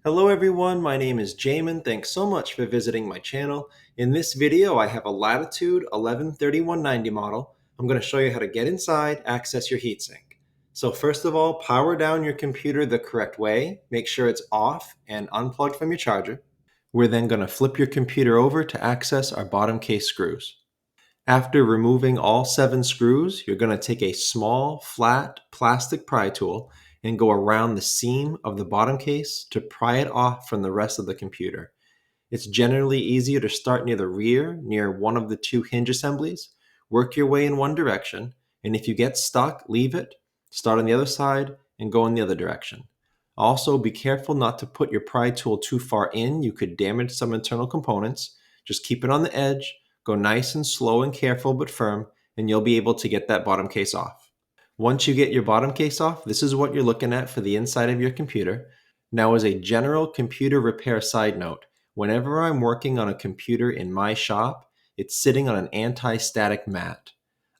Hello everyone, my name is Jamin. Thanks so much for visiting my channel. In this video, I have a Latitude 113190 model. I'm going to show you how to get inside, access your heatsink. So first of all, power down your computer the correct way. Make sure it's off and unplugged from your charger. We're then going to flip your computer over to access our bottom case screws. After removing all 7 screws, you're going to take a small, flat plastic pry tool and go around the seam of the bottom case to pry it off from the rest of the computer. It's generally easier to start near the rear, near one of the 2 hinge assemblies. Work your way in one direction, and if you get stuck, leave it, start on the other side, and go in the other direction. Also, be careful not to put your pry tool too far in. You could damage some internal components. Just keep it on the edge. Go nice and slow and careful but firm, and you'll be able to get that bottom case off. Once you get your bottom case off, this is what you're looking at for the inside of your computer. Now, as a general computer repair side note, whenever I'm working on a computer in my shop, it's sitting on an anti-static mat.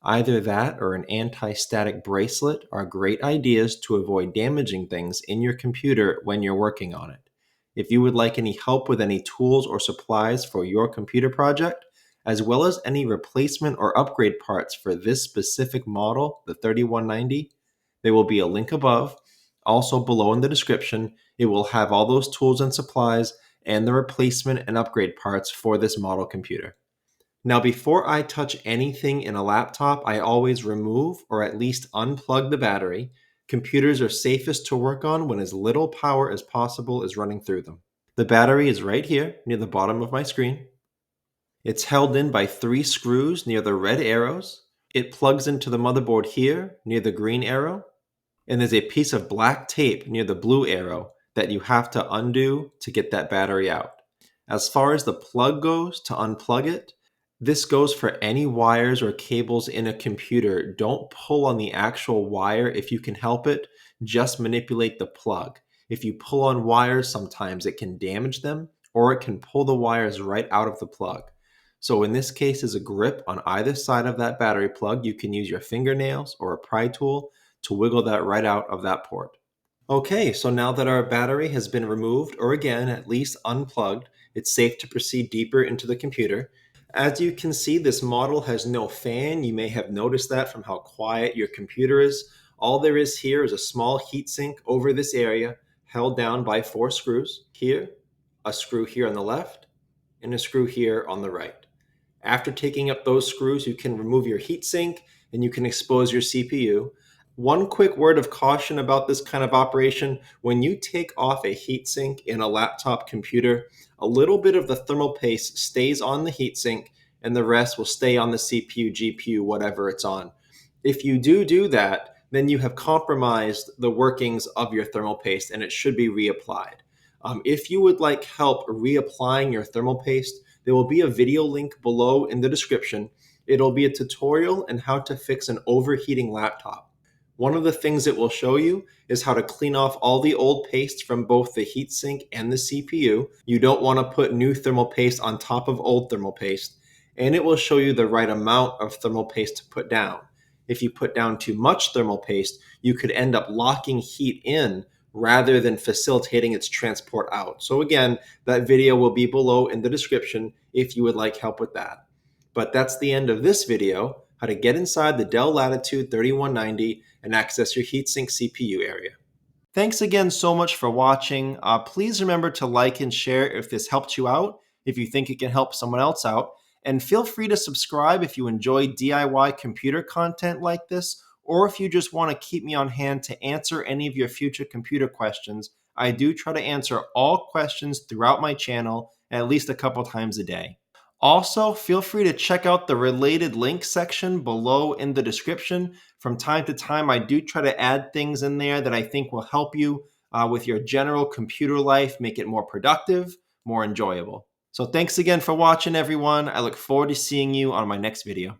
Either that or an anti-static bracelet are great ideas to avoid damaging things in your computer when you're working on it. If you would like any help with any tools or supplies for your computer project, as well as any replacement or upgrade parts for this specific model, the 3190, there will be a link above. Also below in the description, it will have all those tools and supplies and the replacement and upgrade parts for this model computer. Now, before I touch anything in a laptop, I always remove or at least unplug the battery. Computers are safest to work on when as little power as possible is running through them. The battery is right here near the bottom of my screen. It's held in by 3 screws near the red arrows. It plugs into the motherboard here near the green arrow. And there's a piece of black tape near the blue arrow that you have to undo to get that battery out. As far as the plug goes to unplug it, this goes for any wires or cables in a computer. Don't pull on the actual wire if you can help it. Just manipulate the plug. If you pull on wires, sometimes it can damage them or it can pull the wires right out of the plug. So in this case, there's a grip on either side of that battery plug. You can use your fingernails or a pry tool to wiggle that right out of that port. Okay, so now that our battery has been removed, or again, at least unplugged, it's safe to proceed deeper into the computer. As you can see, this model has no fan. You may have noticed that from how quiet your computer is. All there is here is a small heatsink over this area, held down by 4 screws. Here, a screw here on the left, and a screw here on the right. After taking up those screws, you can remove your heatsink and you can expose your CPU. One quick word of caution about this kind of operation: when you take off a heatsink in a laptop computer, a little bit of the thermal paste stays on the heatsink and the rest will stay on the CPU, GPU, whatever it's on. If you do that, then you have compromised the workings of your thermal paste and it should be reapplied. If you would like help reapplying your thermal paste, there will be a video link below in the description. It'll be a tutorial on how to fix an overheating laptop. One of the things it will show you is how to clean off all the old paste from both the heatsink and the CPU. You don't want to put new thermal paste on top of old thermal paste. And it will show you the right amount of thermal paste to put down. If you put down too much thermal paste, you could end up locking heat in rather than facilitating its transport out. So again, that video will be below in the description if you would like help with that. But that's the end of this video, how to get inside the Dell Latitude 3190 and access your heatsink CPU area. Thanks again so much for watching. Please remember to like and share if this helped you out, if you think it can help someone else out. And feel free to subscribe if you enjoy DIY computer content like this, or if you just want to keep me on hand to answer any of your future computer questions. I do try to answer all questions throughout my channel at least a couple times a day. Also, feel free to check out the related links section below in the description. From time to time, I do try to add things in there that I think will help you with your general computer life, make it more productive, more enjoyable. So thanks again for watching, everyone. I look forward to seeing you on my next video.